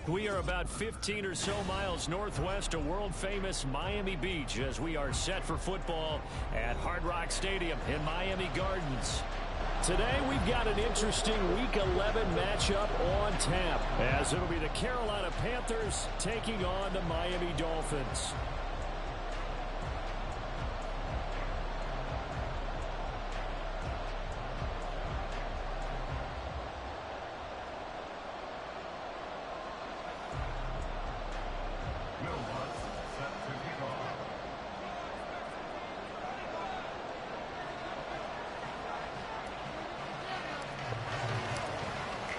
We are about 15 or so miles northwest of world-famous Miami Beach as we are set for football at Hard Rock Stadium in Miami Gardens. Today we've got an interesting Week 11 matchup on tap as it'll be the Carolina Panthers taking on the Miami Dolphins.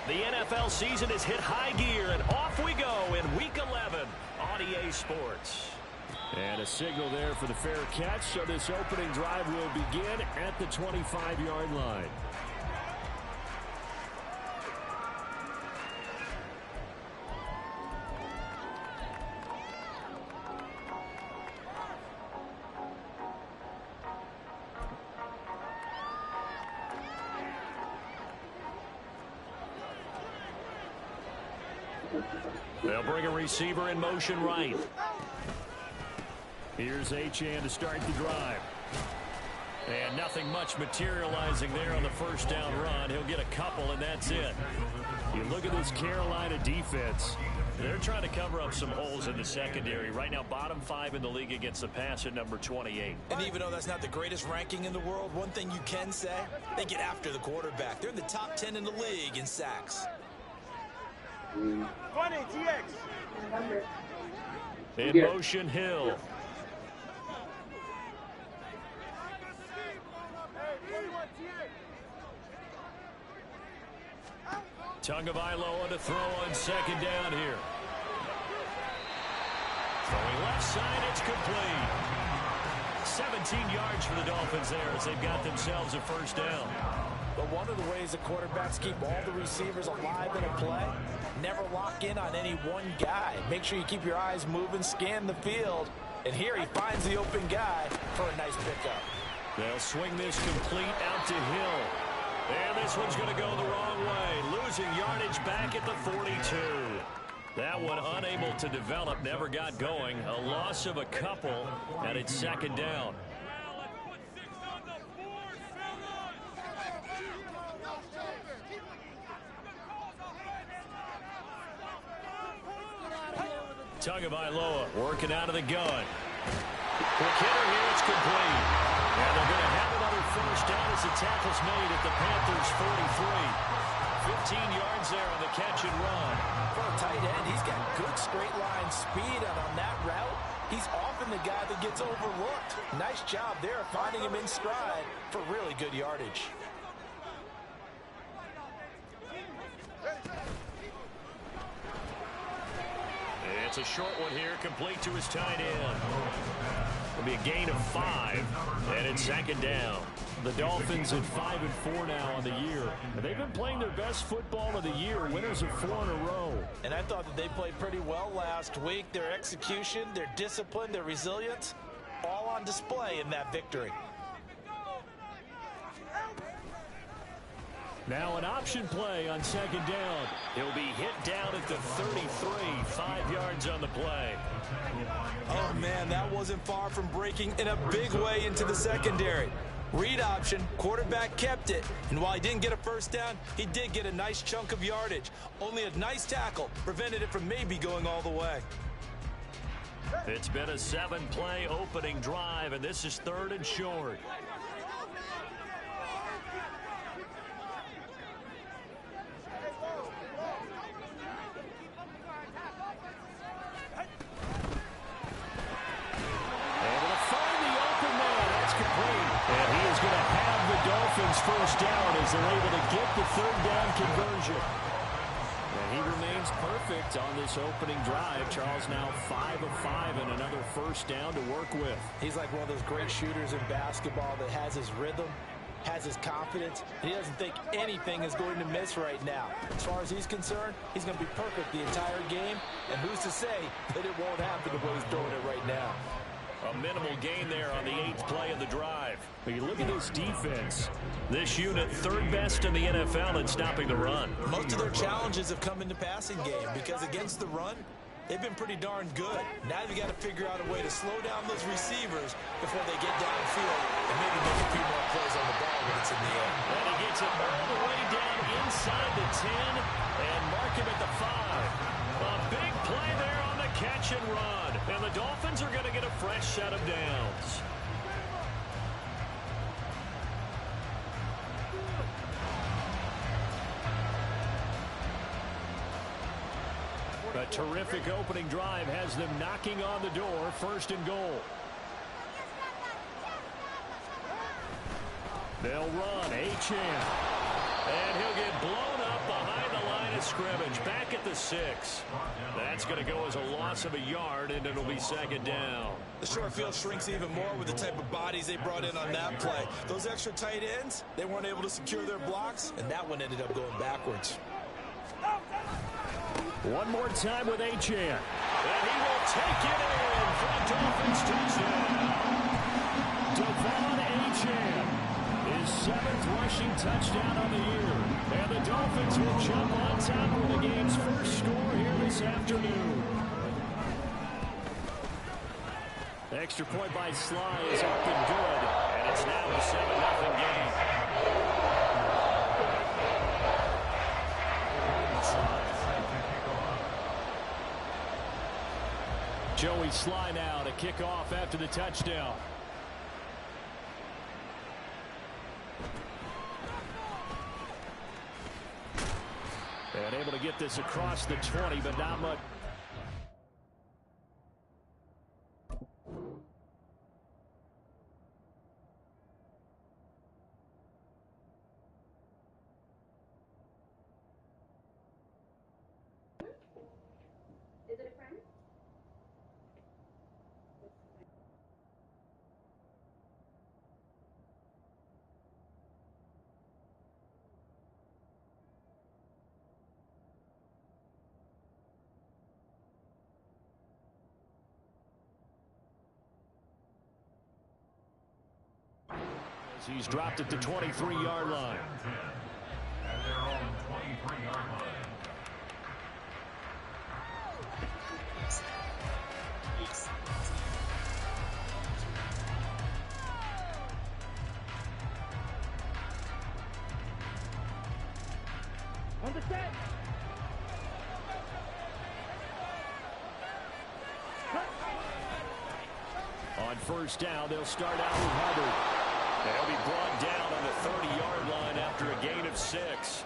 The NFL season has hit high gear, and off we go in Week 11 on EA Sports. And a signal there for the fair catch, so this opening drive will begin at the 25-yard line. They'll bring a receiver in motion right. Here's Achane to start the drive. And nothing much materializing there on the first down run. He'll get a couple, and that's it. You look at this Carolina defense. They're trying to cover up some holes in the secondary. Right now, bottom 5 in the league against the pass at number 28. And even though that's not the greatest ranking in the world, one thing you can say, they get after the quarterback. They're in the top 10 in the league in sacks. 20 TX. In motion, Hill. Tagovailoa to throw on second down here. Throwing left side, it's complete. 17 yards for the Dolphins there as they've got themselves a first down. But one of the ways the quarterbacks keep all the receivers alive in a play, never lock in on any one guy. Make sure you keep your eyes moving, scan the field. And here he finds the open guy for a nice pickup. They'll swing this complete out to Hill. And this one's going to go the wrong way. Losing yardage back at the 42. That one unable to develop, never got going. A loss of a couple, and it's second down. Tagovailoa working out of the gun. Quick hitter here, it's complete. And they're going to have another first down as the tackle's made at the Panthers' 43. 15 yards there on the catch and run. For a tight end, he's got good straight line speed, and on that route, he's often the guy that gets overlooked. Nice job there finding him in stride for really good yardage. It's a short one here, complete to his tight end. It'll be a gain of 5, and it's second down. The Dolphins at 5-4 now on the year. And they've been playing their best football of the year, winners of 4 in a row. And I thought that they played pretty well last week. Their execution, their discipline, their resilience, all on display in that victory. Now an option play on second down. He'll be hit down at the 33, 5 yards on the play. Oh, man, that wasn't far from breaking in a big way into the secondary. Read option, quarterback kept it. And while he didn't get a first down, he did get a nice chunk of yardage. Only a nice tackle prevented it from maybe going all the way. It's been a 7-play opening drive, and this is 3rd and short. First down as they're able to get the 3rd down conversion. And he remains perfect on this opening drive. Charles now 5 of 5 and another first down to work with. He's like one of those great shooters in basketball that has his rhythm, has his confidence, and he doesn't think anything is going to miss right now. As far as he's concerned, he's going to be perfect the entire game, and who's to say that it won't happen the way he's throwing it right now. A minimal gain there on the 8th play of the drive. But you look at this defense. This unit, 3rd best in the NFL in stopping the run. Most of their challenges have come in the passing game because against the run, they've been pretty darn good. Now you've got to figure out a way to slow down those receivers before they get downfield and maybe make a few more plays on the ball when it's in the air. And he gets it all the way down inside the 10 and mark him at the 5. A big play there on the catch and run. And the Dolphins are going to get a fresh set of downs. A terrific opening drive has them knocking on the door, 1st and goal. They'll run, Achane. And he'll get blown up behind the line of scrimmage, back at the 6. That's going to go as a loss of a yard, and it'll be 2nd down. The short field shrinks even more with the type of bodies they brought in on that play. Those extra tight ends, they weren't able to secure their blocks, and that one ended up going backwards. One more time with Achane. And he will take it in for a Dolphins touchdown. Devon Achane, his 7th rushing touchdown on the year. And the Dolphins will jump on top of the game's first score here this afternoon. The extra point by Sly is up and good. And it's now a 7-0 game. Joey Sly now to kick off after the touchdown. And able to get this across the 20, but not much. Is it a friend? He's dropped at the 23-yard line. At their own 23-yard line. Understand? On 1st down, they'll start out with Hubbard. They'll be brought down on the 30-yard line after a gain of 6.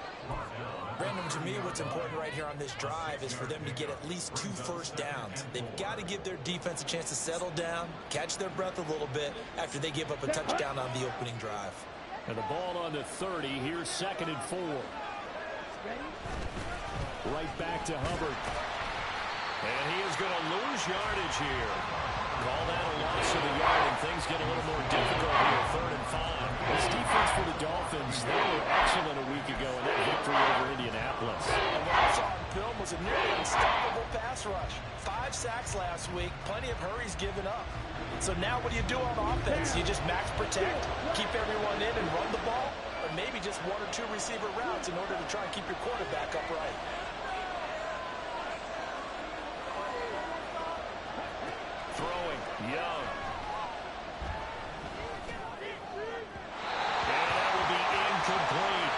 Brandon, to me, what's important right here on this drive is for them to get at least 2 first downs. They've got to give their defense a chance to settle down, catch their breath a little bit after they give up a touchdown on the opening drive. And the ball on the 30. Here's 2nd and 4. Right back to Hubbard. And he is going to lose yardage here. Call that a loss of a yard, and things get a little more difficult here, 3rd and 5. This defense for the Dolphins, they were excellent a week ago in that victory over Indianapolis. And what we saw on film was a nearly unstoppable pass rush. 5 sacks last week, plenty of hurries given up. So now what do you do on offense? You just max protect, keep everyone in and run the ball, or maybe just 1 or 2 receiver routes in order to try and keep your quarterback upright. Young. And that will be incomplete.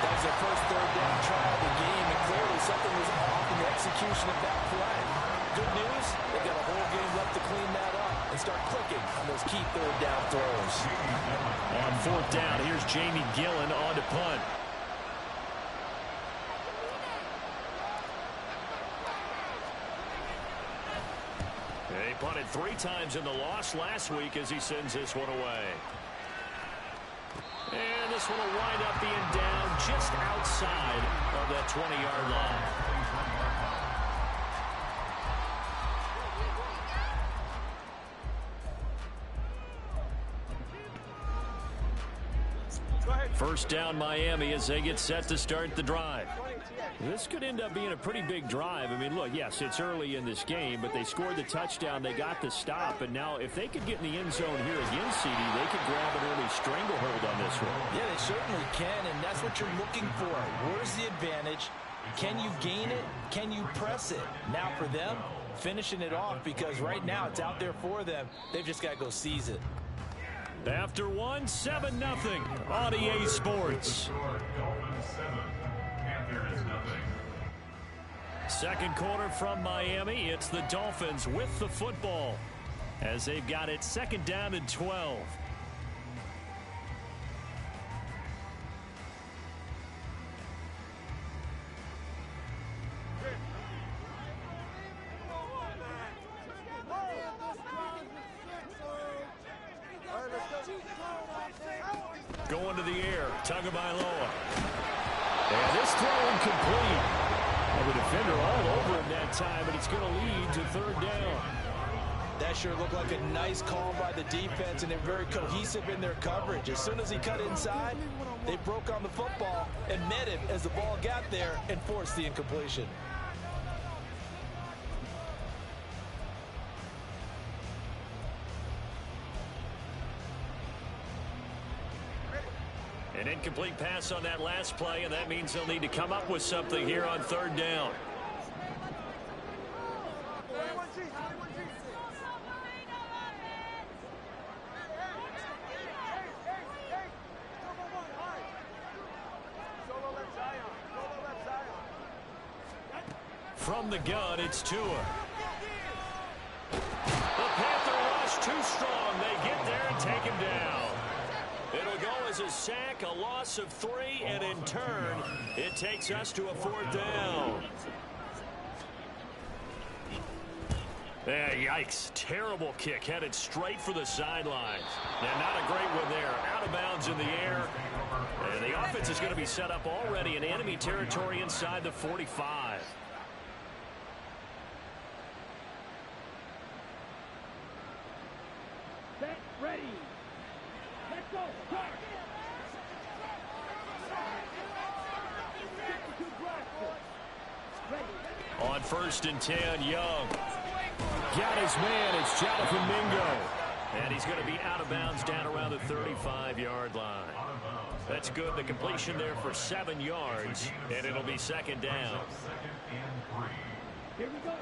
That was their first 3rd down try of the game, and clearly something was off in the execution of that play. Good news, they've got a whole game left to clean that up and start clicking on those key 3rd down throws. On 4th down, here's Jamie Gillen on to punt. He punted 3 times in the loss last week as he sends this one away. And this one will wind up being down just outside of that 20-yard line. First down Miami as they get set to start the drive. This could end up being a pretty big drive. I mean, look, yes, it's early in this game, but they scored the touchdown. They got the stop, and now if they could get in the end zone here again, CD, they could grab an early stranglehold on this one. Yeah, they certainly can, and that's what you're looking for. Where's the advantage? Can you gain it? Can you press it? Now for them, finishing it off, because right now it's out there for them. They've just got to go seize it. After 7-0 on EA Sports. Dolphins 7, Panthers 0. Second quarter from Miami. It's the Dolphins with the football as they've got it second down and 12. Going to the air, Tagovailoa. And this throw incomplete. Well, the defender all over him that time, but it's going to lead to third down. That sure looked like a nice call by the defense, and they're very cohesive in their coverage. As soon as he cut inside, they broke on the football and met him as the ball got there and forced the incompletion. An incomplete pass on that last play, and that means they'll need to come up with something here on third down. From the gun, it's Tua. The Panther rush too strong. They get there and take him down. It'll go as a sack, a loss of 3, and in turn, it takes us to a fourth down. Yikes. Terrible kick headed straight for the sidelines. And not a great one there. Out of bounds in the air. And the offense is going to be set up already in enemy territory inside the 45. Set, ready. Let's go. On 1st and 10, Young. Got his man. It's Jonathan Mingo. And he's going to be out of bounds down around the 35-yard line. That's good. The completion there for 7 yards. And it'll be second down. Here we go.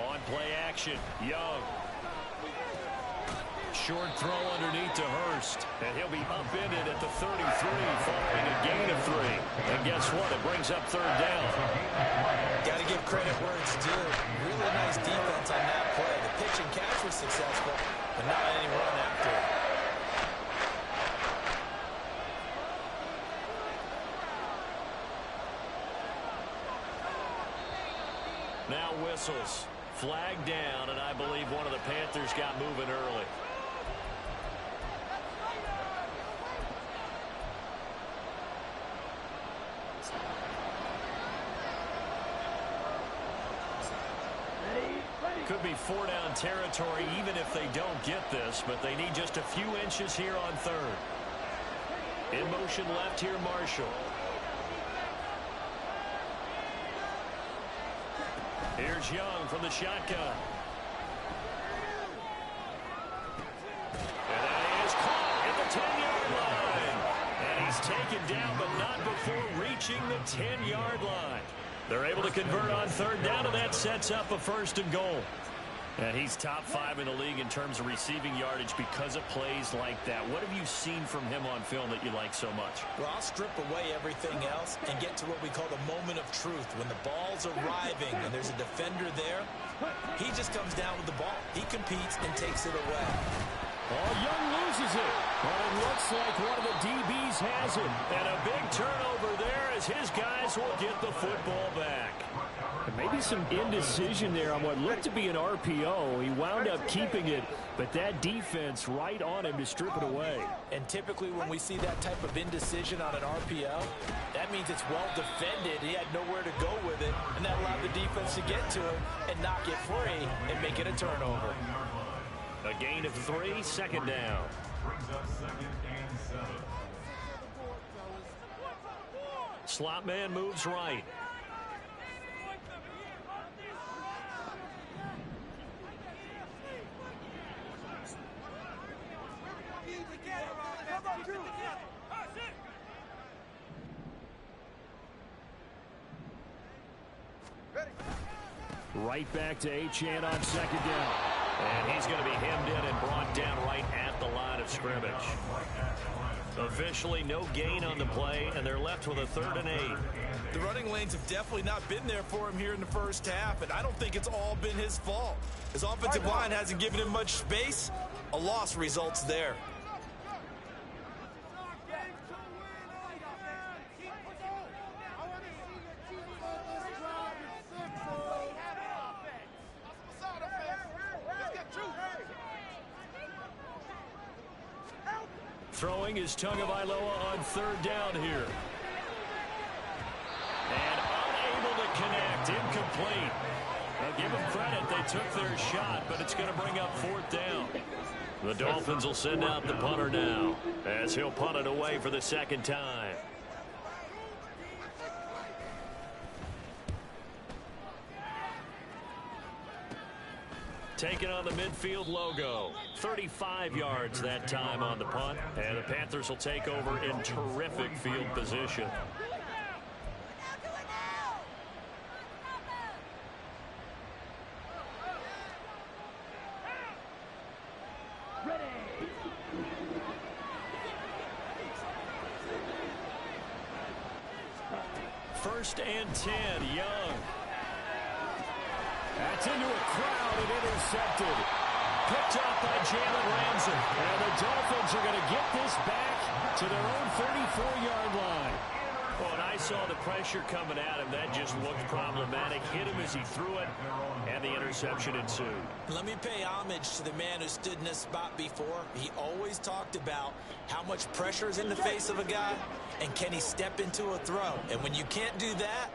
On play action, Young. Short throw underneath to Hurst. And he'll be upended at the 33 following a gain of 3. And guess what? It brings up third down. Got to give credit where it's due. Really nice defense on that play. The pitch and catch was successful, but not any run after it. Now whistles. Flag down, and I believe one of the Panthers got moving early. Could be 4-down territory even if they don't get this, but they need just a few inches here on third. In motion left here, Marshall. Here's Young from the shotgun. And that is caught at the 10-yard line. And he's taken down, but not before reaching the 10-yard line. They're able to convert on third down, and that sets up a 1st and goal. And he's top 5 in the league in terms of receiving yardage because of plays like that. What have you seen from him on film that you like so much? Well, I'll strip away everything else and get to what we call the moment of truth. When the ball's arriving and there's a defender there, he just comes down with the ball. He competes and takes it away. Oh, Young loses it. But it looks like one of the DBs has it. And a big turnover there as his guys will get the football back. Maybe some indecision there on what looked to be an RPO. He wound up keeping it, but that defense right on him to strip it away. And typically when we see that type of indecision on an RPO, that means it's well defended. He had nowhere to go with it, and that allowed the defense to get to him and knock it free and make it a turnover. A gain of 3, second down. Brings up 2nd and 7. Slot man moves right. Right back to Achane on second down. And he's going to be hemmed in and brought down right at the line of scrimmage. Officially no gain on the play, and they're left with a 3rd and 8. The running lanes have definitely not been there for him here in the first half, and I don't think it's all been his fault. His offensive line hasn't given him much space. A loss results there. Throwing is Tagovailoa on 3rd down here. And unable to connect. Incomplete. Now give them credit. They took their shot, but it's going to bring up 4th down. The Dolphins will send out the punter now as he'll punt it away for the 2nd time. Taking on the midfield logo. 35 yards that time on the punt. And the Panthers will take over in terrific field position. First and 10, Young. That's into a crowd and intercepted. Picked up by Jalen Ramsey. And the Dolphins are going to get this back to their own 34-yard line. Well, and I saw the pressure coming at him. That just looked problematic. Hit him as he threw it, and the interception ensued. Let me pay homage to the man who stood in this spot before. He always talked about how much pressure is in the face of a guy, and can he step into a throw. And when you can't do that,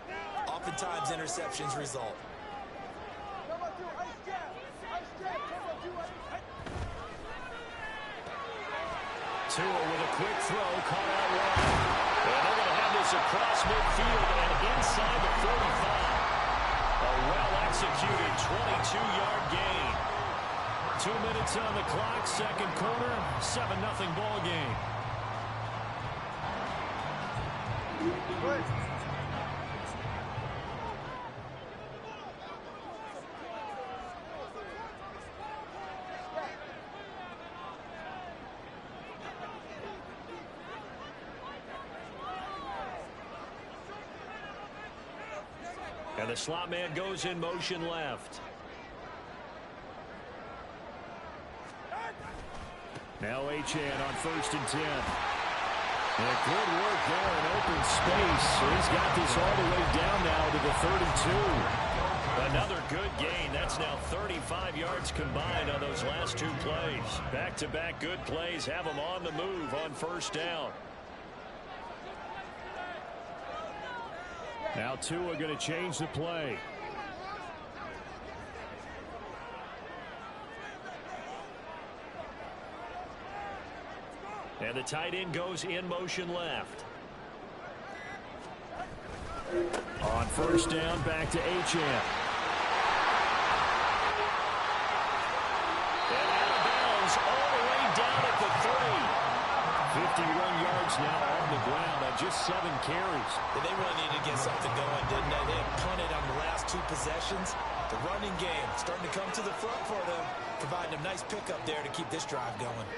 oftentimes interceptions result. Tua with a quick throw, caught out wide. And they're going to have this across midfield and inside the 45. A well-executed 22-yard gain. 2 minutes on the clock, second quarter, 7-0 ball game. And the slot man goes in motion left. Now Achane on 1st and 10. And good work there in open space. He's got this all the way down now to the 32. Another good gain. That's now 35 yards combined on those last 2 plays. Back-to-back good plays have them on the move on 1st down. Now Tua going to change the play. And the tight end goes in motion left. On 1st down, back to Achane. And out of bounds all the way down at the 30. 51 yards now on the ground on just 7 carries. They really needed to get something going, didn't they? They had punted on the last 2 possessions. The running game starting to come to the front for them, providing a nice pickup there to keep this drive going.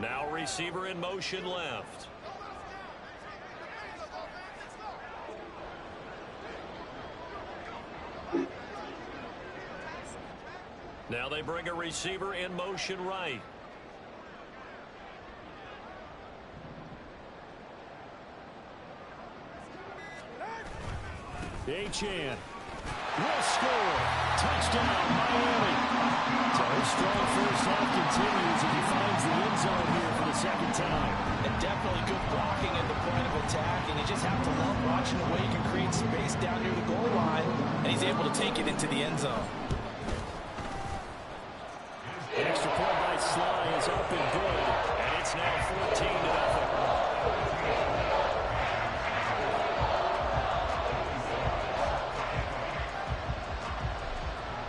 Now receiver in motion left. Now they bring a receiver in motion right. Achane will score. Touchdown, Miami. So his strong first half continues as he finds the end zone here for the second time. And definitely good blocking at the point of attack, and you just have to love watching the way he can create space down near the goal line, and he's able to take it into the end zone. Extra point by Sly is up and good, and it's now 14-0.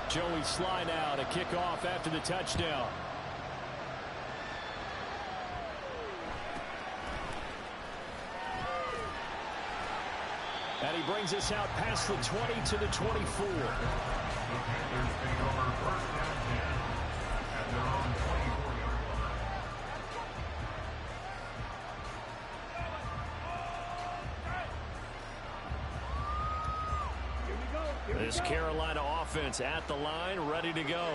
Joey Sly now to kick off after the touchdown. And he brings us out past the 20 to the 24. This Carolina offense at the line, ready to go.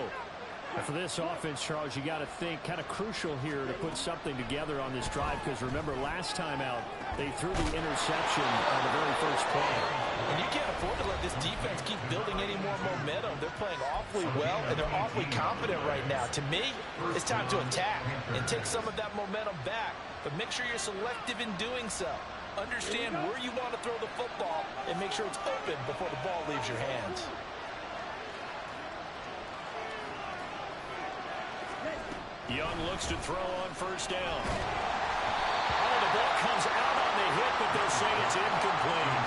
And for this offense, Charles, you got to think kind of crucial here to put something together on this drive, because remember, last time out, they threw the interception on the very first play. And you can't afford to let this defense keep building any more momentum. They're playing awfully well, and they're awfully confident right now. To me, it's time to attack and take some of that momentum back, but make sure you're selective in doing so. Understand where you want to throw the football and make sure it's open before the ball leaves your hands. Young looks to throw on first down. Oh, the ball comes out on the hit, but they'll say it's incomplete.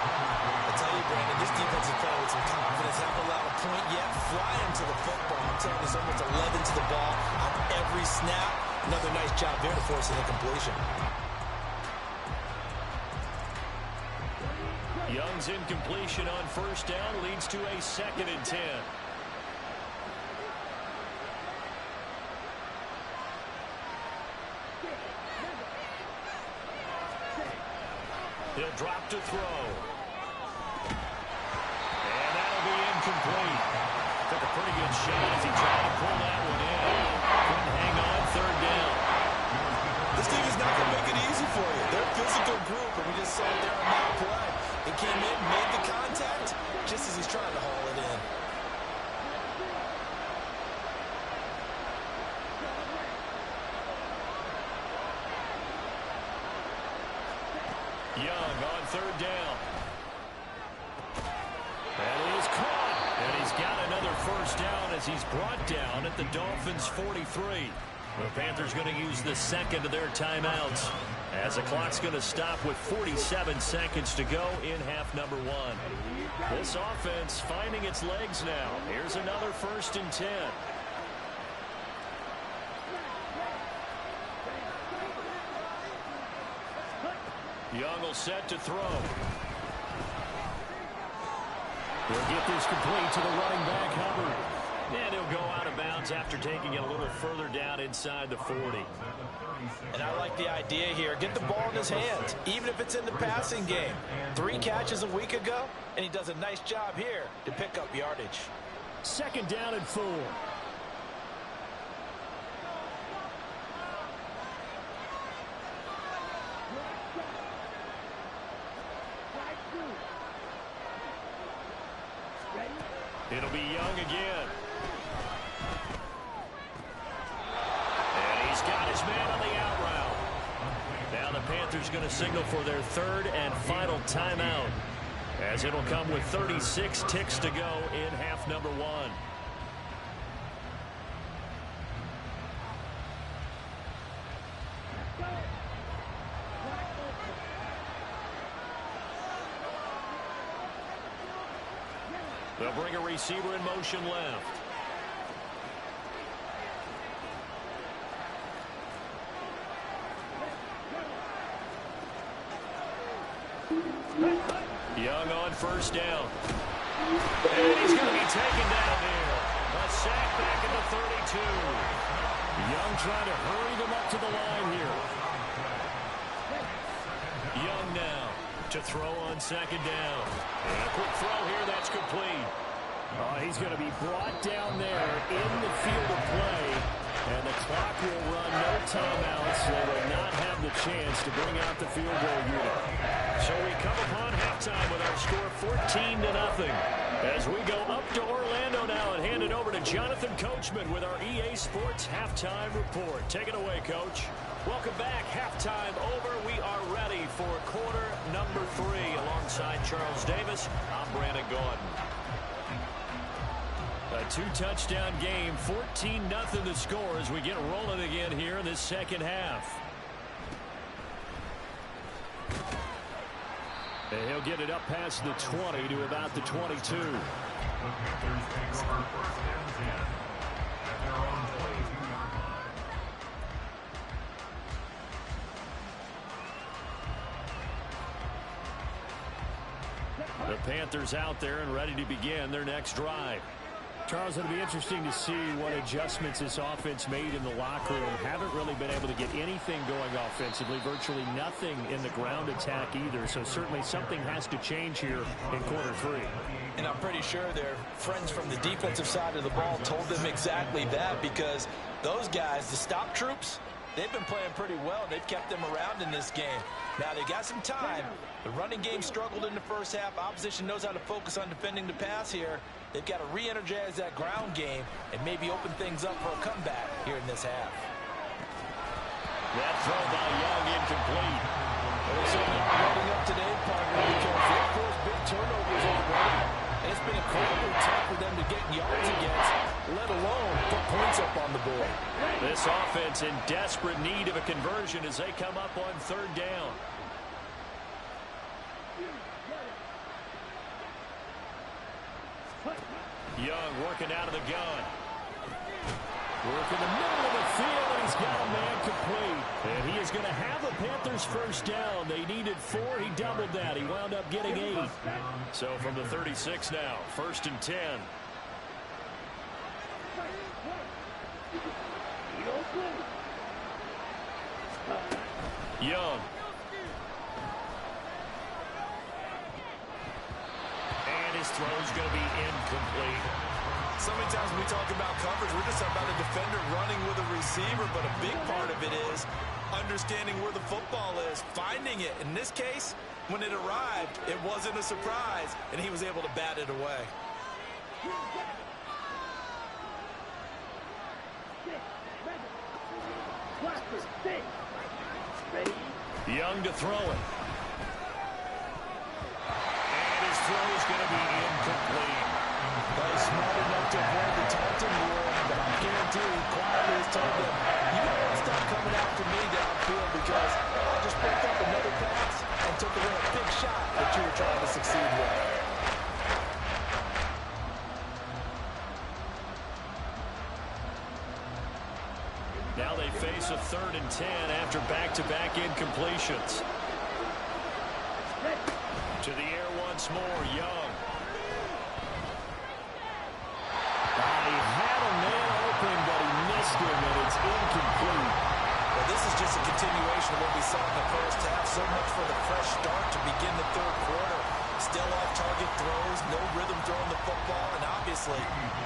I tell you, Brandon, this defense is playing with some confidence. Haven't allowed a point yet. Flying to the football. I'm telling you, someone's 11 to the ball on every snap. Another nice job there to force an incompletion. Young's incompletion on first down leads to a 2nd and 10. He'll drop to throw. And that'll be incomplete. Took a pretty good shot as he tried to pull that one in. Couldn't hang on, 3rd down. This team is not going to make it easy for you. They're a physical group, and we just saw it there on that play. He came in, made the contact, just as he's trying to haul it in. Young on 3rd down. And he is caught. And he's got another first down as he's brought down at the Dolphins' 43. The Panthers going to use the 2nd of their timeouts, as the clock's going to stop with 47 seconds to go in half number 1. This offense finding its legs now. Here's another 1st and 10. Young will set to throw. He'll get this complete to the running back, Hubbard. And he'll go out of bounds after taking it a little further down inside the 40. And I like the idea here. Get the ball in his hands, even if it's in the passing game. 3 catches a week ago, and he does a nice job here to pick up yardage. 2nd down and 4. It'll be Young again. And he's got his man on the out route. Now the Panthers going to signal for their 3rd and final timeout, as it'll come with 36 ticks to go in half number 1. They'll bring a receiver in motion left. Young on first down. And he's going to be taken down here. A sack back at the 32. Young trying to hurry them up to the line here. Young now to throw on 2nd down. And a quick throw here, that's complete. He's going to be brought down there in the field of play. And the clock will run, no timeouts. They will not have the chance to bring out the field goal unit. So we come upon halftime with our score 14-0. As we go up to Orlando now and hand it over to Jonathan Coachman with our EA Sports Halftime Report. Take it away, Coach. Welcome back. Halftime over. We are ready for quarter number 3. Alongside Charles Davis, I'm Brandon Gaudin. A 2-touchdown game, 14-0 the score as we get rolling again here in this second half. And he'll get it up past the 20 to about the 22. The Panthers take over first and 10 at their own 22-yard line. The Panthers out there and ready to begin their next drive. Charles, it'll be interesting to see what adjustments this offense made in the locker room. Haven't really been able to get anything going offensively, virtually nothing in the ground attack either. So certainly something has to change here in quarter 3. And I'm pretty sure their friends from the defensive side of the ball told them exactly that, because those guys, the stop troops, they've been playing pretty well. They've kept them around in this game. Now they got some time. The running game struggled in the first half. Opposition knows how to focus on defending the pass here. They've got to re-energize that ground game and maybe open things up for a comeback here in this half. That throw by Young incomplete. They're certainly loading up today, partner, because they've forced big turnovers already. And it's been incredibly tough for them to get yards against, let alone put points up on the board. This offense in desperate need of a conversion as they come up on third down. Young working out of the gun. Working the middle of the field, and he's got a man complete. And he is going to have the Panthers first down. They needed 4. He doubled that. He wound up getting 8. So from the 36 now, 1st and 10. Young. And his throw's going to be incomplete. So many times when we talk about coverage, we're just talking about a defender running with a receiver, but a big part of it is understanding where the football is, finding it. In this case, when it arrived, it wasn't a surprise, and he was able to bat it away. Young to throw it. And his throw is going to be incomplete. He's smart enough to avoid the taunting rule, but I guarantee he quietly has told them, you don't want to stop coming after me downfield because I just picked up another pass and took away a big shot that you were trying to succeed with. Now they face a 3rd and 10 after back-to-back incompletions. To the air once more, Young. He had a man open, but he missed him, and it's incomplete. Well, this is just a continuation of what we saw in the first half. So much for the fresh start to begin the 3rd quarter. Still off-target throws, no rhythm throwing the football, and obviously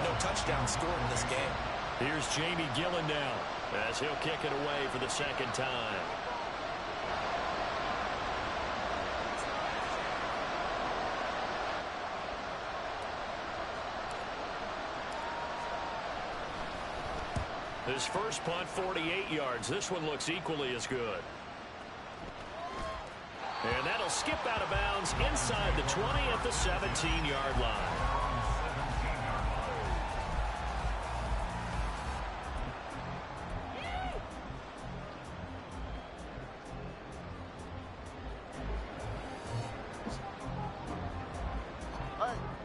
no touchdown scored in this game. Here's Jamie Gillen now as he'll kick it away for the 2nd time. His first punt, 48 yards. This one looks equally as good. And that'll skip out of bounds inside the 20 at the 17-yard line.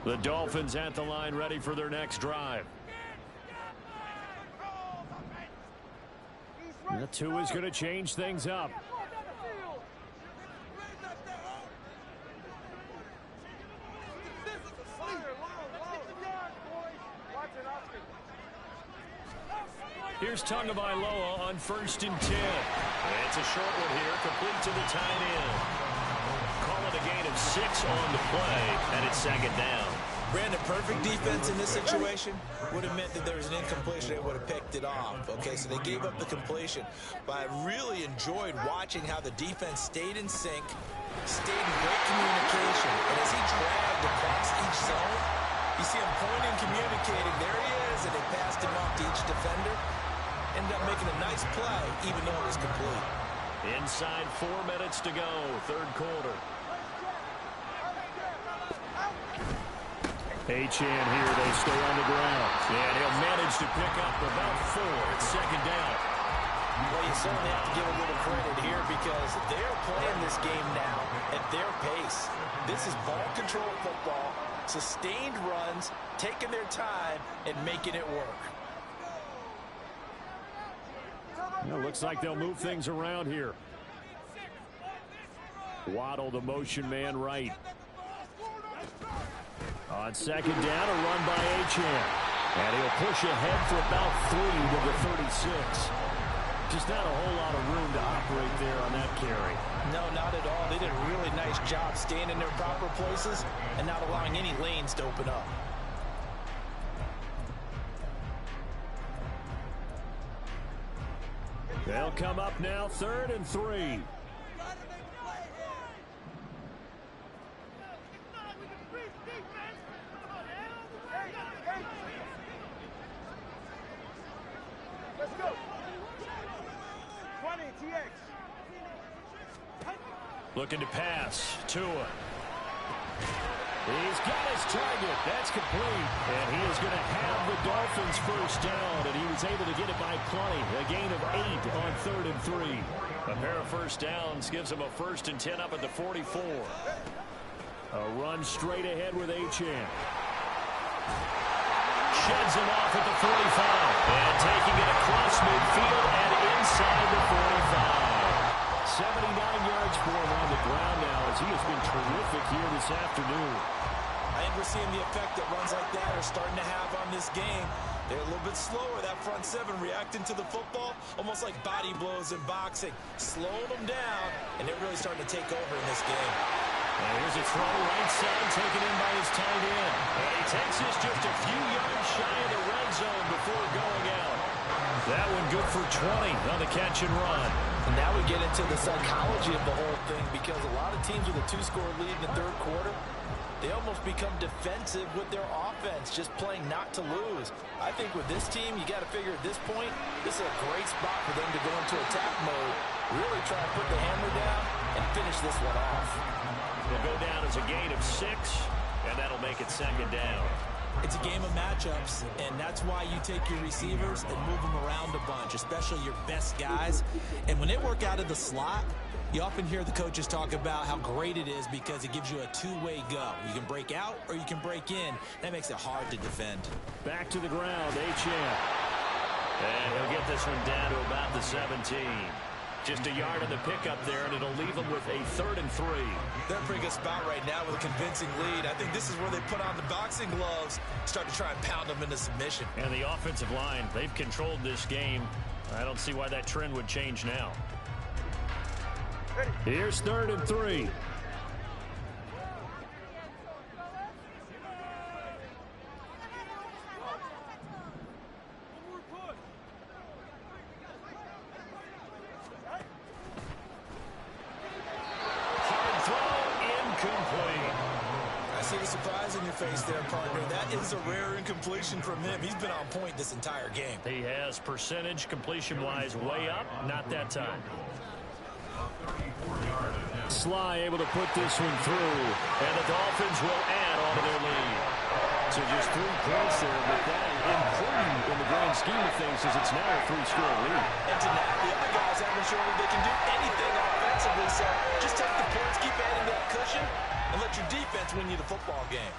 The Dolphins at the line ready for their next drive. The 2 is going to change things up. Here's Tagovailoa on 1st and 10. It's a short one here, complete to the tight end. Call it a gain of 6 on the play, and it's 2nd down. Brandon, perfect defense in this situation would have meant that there was an incompletion. They would have picked it off. Okay, so they gave up the completion. But I really enjoyed watching how the defense stayed in sync, stayed in great communication. And as he dragged across each zone, you see him pointing, communicating. There he is, and they passed him off to each defender. Ended up making a nice play, even though it was complete. Inside 4 minutes to go, third quarter. Achane here, they stay on the ground. And he'll manage to pick up about 4. It's second down. Well, you certainly have to give a little credit here because they're playing this game now at their pace. This is ball control football, sustained runs, taking their time, and making it work. Well, looks like they'll move things around here. Waddle, the motion man right. On second down, a run by Achane. And he'll push ahead for about 3 to the 36. Just not a whole lot of room to operate there on that carry. No, not at all. They did a really nice job staying in their proper places and not allowing any lanes to open up. They'll come up now, 3rd and 3. Looking to pass. Tua. He's got his target. That's complete. And he is going to have the Dolphins first down. And he was able to get it by plenty. A gain of 8 on 3rd and 3. A pair of first downs gives him a 1st and 10 up at the 44. A run straight ahead with Achane. Sheds him off at the 45. And taking it across midfield and inside the 45. 79 yards for him on the ground now as he has been terrific here this afternoon. I think we're seeing the effect that runs like that are starting to have on this game. They're a little bit slower, that front 7 reacting to the football, almost like body blows in boxing. Slowing them down, and they're really starting to take over in this game. And here's a throw right side taken in by his tight end. And he takes this just a few yards shy of the red zone before going out. That one good for 20 on the catch and run. And now we get into the psychology of the whole thing because a lot of teams with a 2-score lead in the third quarter, they almost become defensive with their offense, just playing not to lose. I think with this team, you got to figure at this point, this is a great spot for them to go into attack mode, really try and put the hammer down and finish this one off. Will go down as a gain of 6, and that'll make it second down. It's a game of matchups, and that's why you take your receivers and move them around a bunch, especially your best guys. And when they work out of the slot, you often hear the coaches talk about how great it is because it gives you a two-way go. You can break out or you can break in. That makes it hard to defend. Back to the ground, Achane. And he'll get this one down to about the 17. Just a yard on the pickup there, and it'll leave them with a 3rd and 3. They're in a pretty good spot right now with a convincing lead. I think this is where they put on the boxing gloves, start to try and pound them into submission. And the offensive line, they've controlled this game. I don't see why that trend would change now. Here's 3rd and 3. Face there, partner. That is a rare incompletion from him. He's been on point this entire game. He has percentage completion-wise way up. Not that time. Sly able to put this one through, and the Dolphins will add on to their lead. So just 3 points there, but that important in the grand scheme of things as it's now a 3-score lead. And tonight, the other guys haven't shown that they can do anything offensively, so just take the points, keep adding that cushion, and let your defense win you the football game.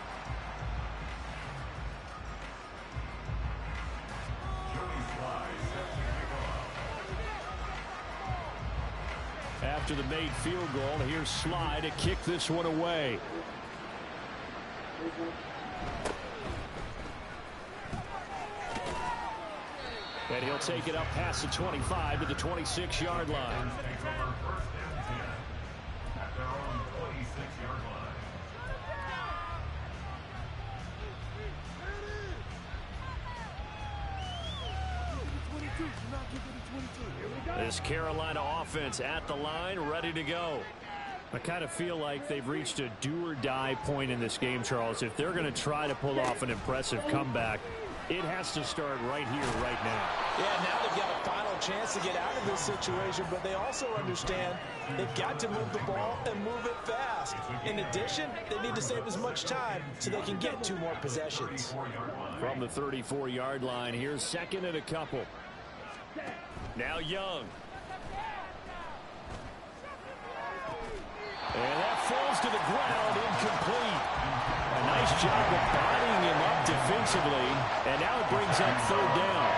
After the made field goal, here's Sly to kick this one away. And he'll take it up past the 25 to the 26-yard line. This Carolina offense at the line, ready to go. I kind of feel like they've reached a do-or-die point in this game, Charles. If they're going to try to pull off an impressive comeback, it has to start right here, right now. Yeah, now they've got a final chance to get out of this situation, but they also understand they've got to move the ball and move it fast. In addition, they need to save as much time so they can get 2 more possessions. From the 34-yard line, here's second and a couple. Now Young. And that falls to the ground, incomplete. A nice job of bodying him up defensively, and now it brings up third down.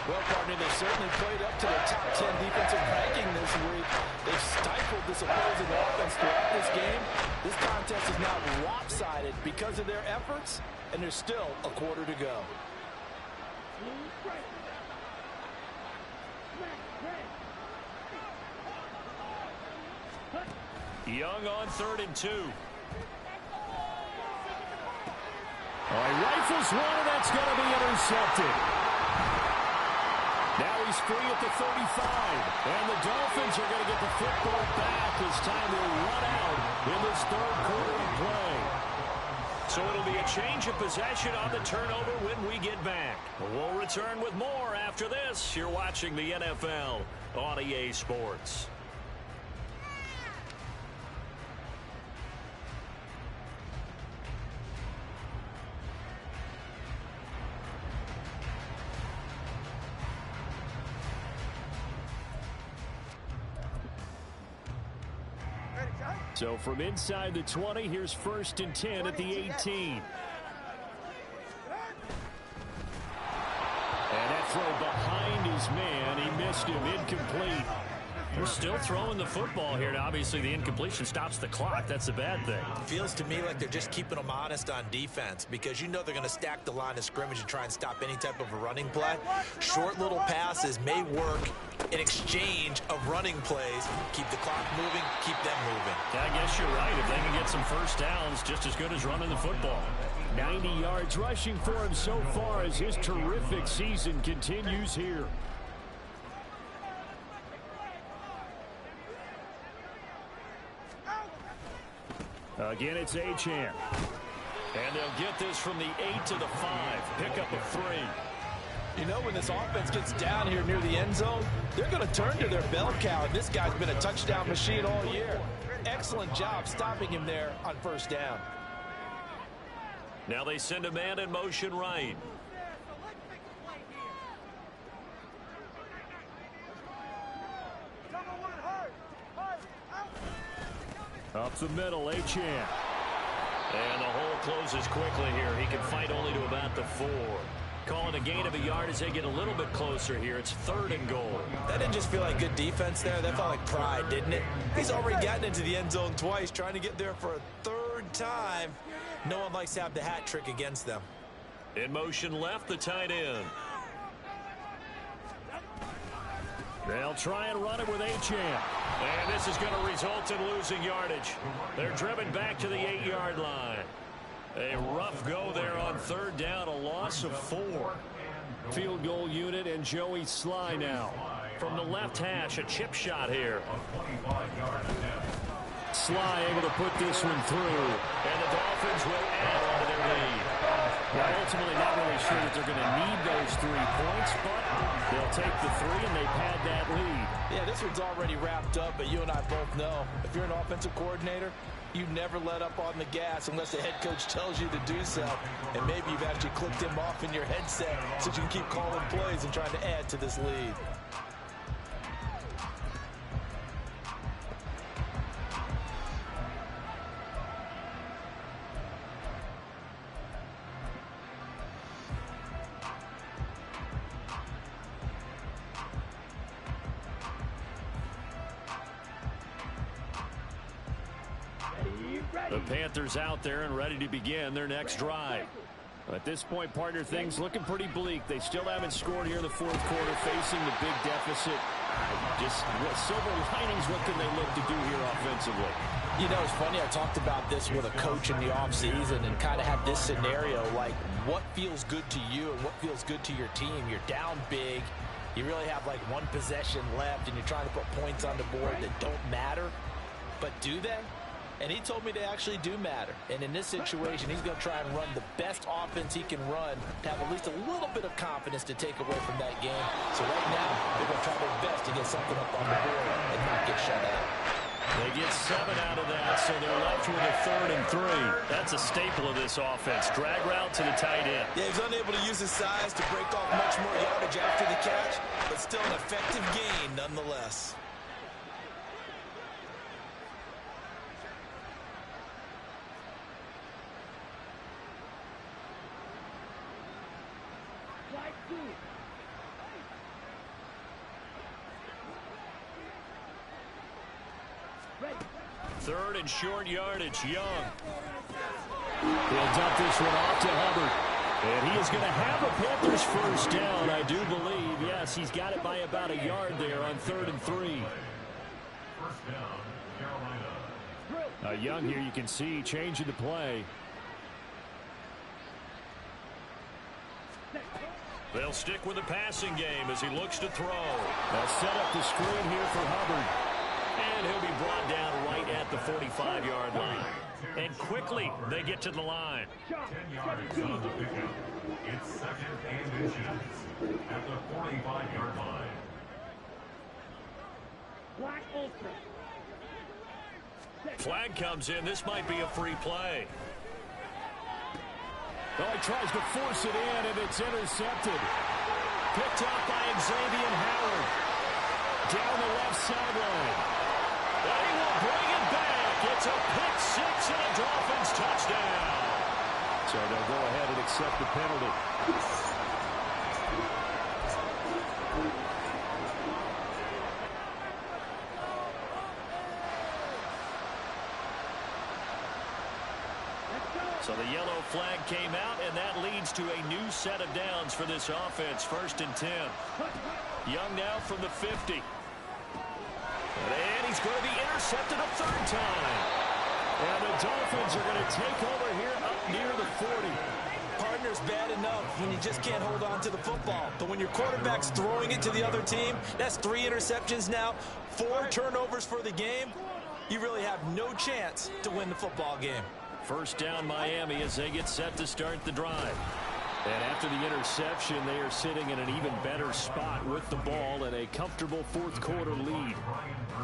Well, partner, they certainly played up to their top 10 defensive ranking this week. They've stifled this opposing offense throughout this game. This contest is now lopsided because of their efforts, and there's still a quarter to go. Young on 3rd and 2. Oh, he rifles one, and that's going to be intercepted. Now he's free at the 35. And the Dolphins are going to get the football back as time will run out in this 3rd quarter of play. So it'll be a change of possession on the turnover when we get back. We'll return with more after this. You're watching the NFL on EA Sports. So from inside the 20, here's 1st and 10 at the 18. And that throw behind his man. He missed him. Incomplete. They're still throwing the football here. Now, obviously, the incompletion stops the clock. That's a bad thing. Feels to me like they're just keeping them honest on defense because you know they're going to stack the line of scrimmage and try and stop any type of a running play. Short little passes may work in exchange of running plays. Keep the clock moving, keep them moving. Yeah, I guess you're right. If they can get some first downs, just as good as running the football. 90 yards rushing for him so far as his terrific season continues here. Again, it's Achane. And they'll get this from the 8 to the 5. Pickup of 3. You know, when this offense gets down here near the end zone, they're going to turn to their bell cow. And this guy's been a touchdown machine all year. Excellent job stopping him there on 1st down. Now they send a man in motion right. Up the middle, Achane. And the hole closes quickly here. He can fight only to about the 4. Calling a gain of a yard as they get a little bit closer here. It's 3rd and goal. That didn't just feel like good defense there. That felt like pride, didn't it? He's already gotten into the end zone twice, trying to get there for a 3rd time. No one likes to have the hat trick against them. In motion left, the tight end. They'll try and run it with Achane. And this is going to result in losing yardage. They're driven back to the 8-yard line. A rough go there on 3rd down, a loss of 4. Field goal unit and Joey Sly now. From the left hash, a chip shot here. Sly able to put this one through. And the Dolphins will add on to their lead. Now, ultimately, not really sure that they're going to need those 3 points, but they'll take the 3 and they've had that lead. Yeah, this one's already wrapped up, but you and I both know if you're an offensive coordinator, you never let up on the gas unless the head coach tells you to do so. And maybe you've actually clicked him off in your headset so you can keep calling plays and trying to add to this lead. The Panthers out there and ready to begin their next drive. At this point, partner, things looking pretty bleak. They still haven't scored here in the 4th quarter, facing the big deficit. Just silver linings, what can they look to do here offensively? You know, it's funny, I talked about this with a coach in the offseason and kind of had this scenario, like what feels good to you and what feels good to your team. You're down big. You really have like one possession left, and you're trying to put points on the board that don't matter. But do they? And he told me they actually do matter. And in this situation, he's going to try and run the best offense he can run to have at least a little bit of confidence to take away from that game. So right now, they're going to try their best to get something up on the board and not get shut out. They get 7 out of that, so they're left with a 3rd and 3. That's a staple of this offense. Drag route to the tight end. Yeah, he's unable to use his size to break off much more yardage after the catch, but still an effective gain nonetheless. Flag 2. 3rd and short yardage, Young. He'll dump this one off to Hubbard. And he is going to have a Panthers first down, I do believe. Yes, he's got it by about a yard there on 3rd and 3. First down, Carolina. Young here, you can see, changing the play. They'll stick with the passing game as he looks to throw. They'll set up the screen here for Hubbard. And he'll be brought down right at the 45-yard line. And quickly, they get to the line. 10 yards on the pickup. It's 2nd and inches at the 45-yard line. Black ultra. Flag comes in. This might be a free play. Oh, he tries to force it in, and it's intercepted. Picked up by Xavier Howard. Down the left sideline. And he will bring it back. It's a pick 6 and a Dolphins touchdown. So they'll go ahead and accept the penalty. So the yellow flag came out, and that leads to a new set of downs for this offense. 1st and 10. Young now from the 50. And he's going to be intercepted a 3rd time. And the Dolphins are going to take over here up near the 40. Partner's bad enough when you just can't hold on to the football. But when your quarterback's throwing it to the other team, that's 3 interceptions now, 4 turnovers for the game. You really have no chance to win the football game. First down Miami as they get set to start the drive. And after the interception, they are sitting in an even better spot with the ball and a comfortable 4th quarter lead.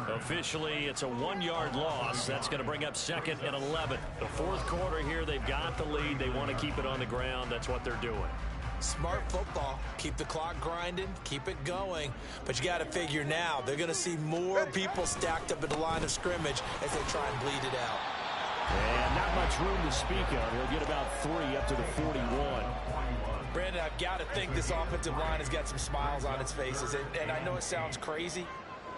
Officially, it's a 1-yard loss. That's going to bring up 2nd and 11. The 4th quarter here, they've got the lead. They want to keep it on the ground. That's what they're doing. Smart football. Keep the clock grinding. Keep it going. But you got to figure now, they're going to see more people stacked up at the line of scrimmage as they try and bleed it out. And not much room to speak of. He'll get about 3 up to the 41. Brandon, I've got to think this offensive line has got some smiles on its faces. And I know it sounds crazy,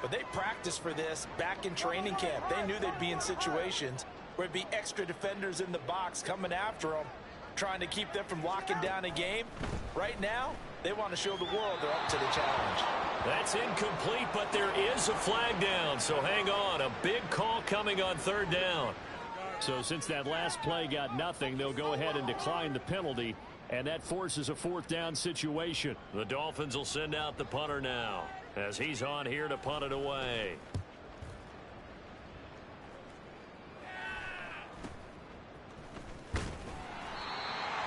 but they practiced for this back in training camp. They knew they'd be in situations where it'd be extra defenders in the box coming after them, trying to keep them from locking down a game. Right now, they want to show the world they're up to the challenge. That's incomplete, but there is a flag down, so hang on. A big call coming on 3rd down. So since that last play got nothing, they'll go ahead and decline the penalty, and that forces a 4th down situation. The Dolphins will send out the punter now as he's on here to punt it away.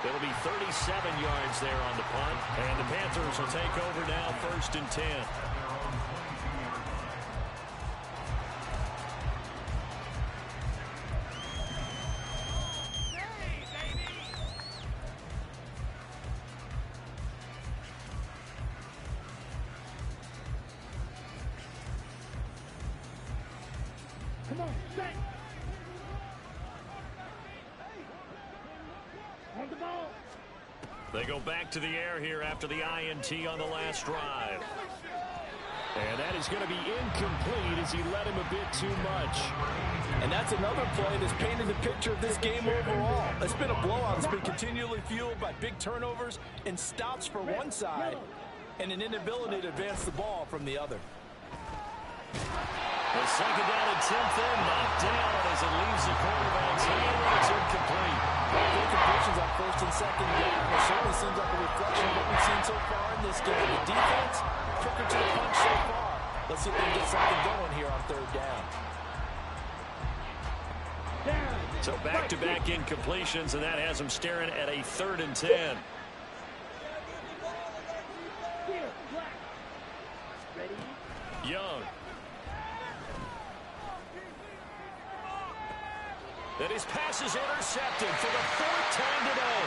It'll be 37 yards there on the punt, and the Panthers will take over now 1st and 10. Come on, set. On the ball. They go back to the air here after the INT on the last drive. And that is going to be incomplete as he let him a bit too much. And that's another play that's painted the picture of this game overall. It's been a blowout. It's been continually fueled by big turnovers and stops for one side and an inability to advance the ball from the other. The second down and 10th in, knocked down as it leaves the quarterback's hand, and it's incomplete. Incompletions on first and second down. It certainly seems like a reflection of what we've seen so far in this game. The defense, quicker to the punch so far. Let's see if they can get something going here on third down. So back-to-back incompletions, and that has them staring at a 3rd and 10. Young. And his pass is intercepted for the 4th time today.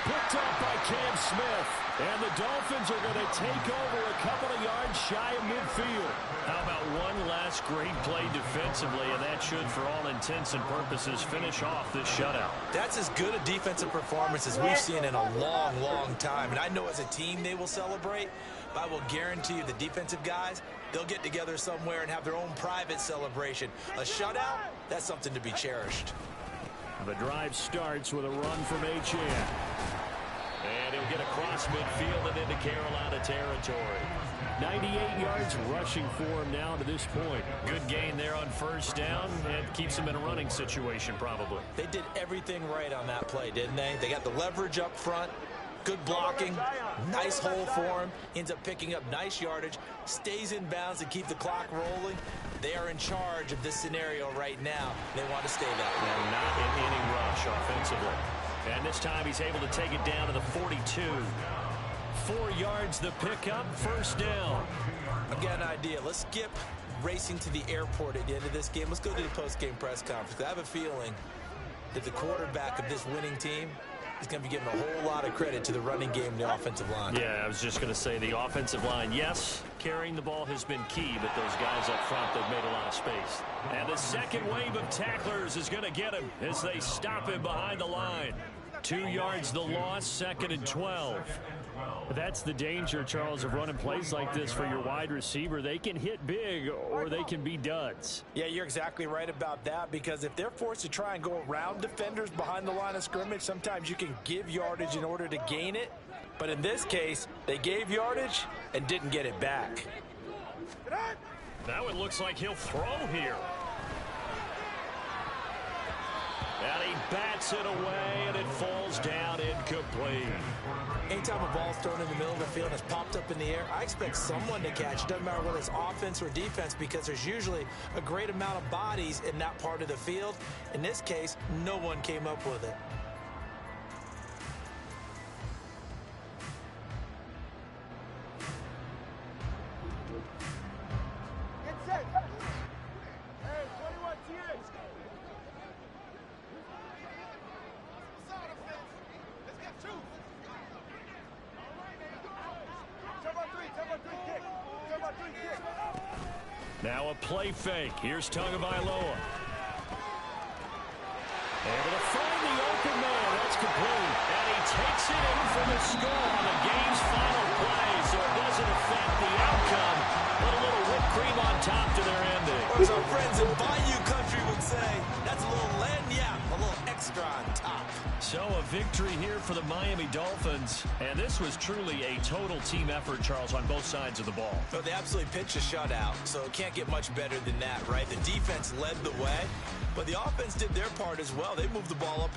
Picked up by Cam Smith. And the Dolphins are going to take over a couple of yards shy of midfield. How about one last great play defensively, and that should, for all intents and purposes, finish off this shutout. That's as good a defensive performance as we've seen in a long, long time. And I know as a team they will celebrate, but I will guarantee you the defensive guys, they'll get together somewhere and have their own private celebration. A shutout, that's something to be cherished. The drive starts with a run from Etienne. And he'll get across midfield and into Carolina territory. 98 yards rushing for him now to this point. Good gain there on first down, and keeps him in a running situation probably. They did everything right on that play, didn't they? They got the leverage up front, good blocking, nice hole for him, ends up picking up nice yardage, stays in bounds to keep the clock rolling. They are in charge of this scenario right now. They want to stay that way. And not in any rush offensively. And this time he's able to take it down to the 42. 4 yards the pickup, first down. I've got an idea. Let's skip racing to the airport at the end of this game. Let's go to the post-game press conference. I have a feeling that the quarterback of this winning team is going to be giving a whole lot of credit to the running game and the offensive line. Yeah, I was just going to say the offensive line, yes, carrying the ball has been key, but those guys up front, they've made a lot of space. And the second wave of tacklers is going to get him as they stop him behind the line. 2 yards the loss, 2nd and 12. That's the danger, Charles, of running plays like this for your wide receiver. They can hit big or they can be duds. Yeah, you're exactly right about that, because if they're forced to try and go around defenders behind the line of scrimmage, sometimes you can give yardage in order to gain it. But in this case, they gave yardage and didn't get it back. Now it looks like he'll throw here. And he bats it away, and it falls down incomplete. Anytime a ball's thrown in the middle of the field and it's popped up in the air, I expect someone to catch it. Doesn't matter whether it's offense or defense, because there's usually a great amount of bodies in that part of the field. In this case, no one came up with it. Now a play fake. Here's Tagovailoa. Able to find the open man. That's complete. And he takes it in for the score on the game's final play, so it doesn't affect the outcome. Put a little whipped cream on top to their ending. Or as our friends in Bayou Country would say, that's a little lagniappe, a little extra on top. So a victory here for the Miami Dolphins. And this was truly a total team effort, Charles, on both sides of the ball. So they absolutely pitched a shutout, so it can't get much better than that, right? The defense led the way, but the offense did their part as well. They moved the ball up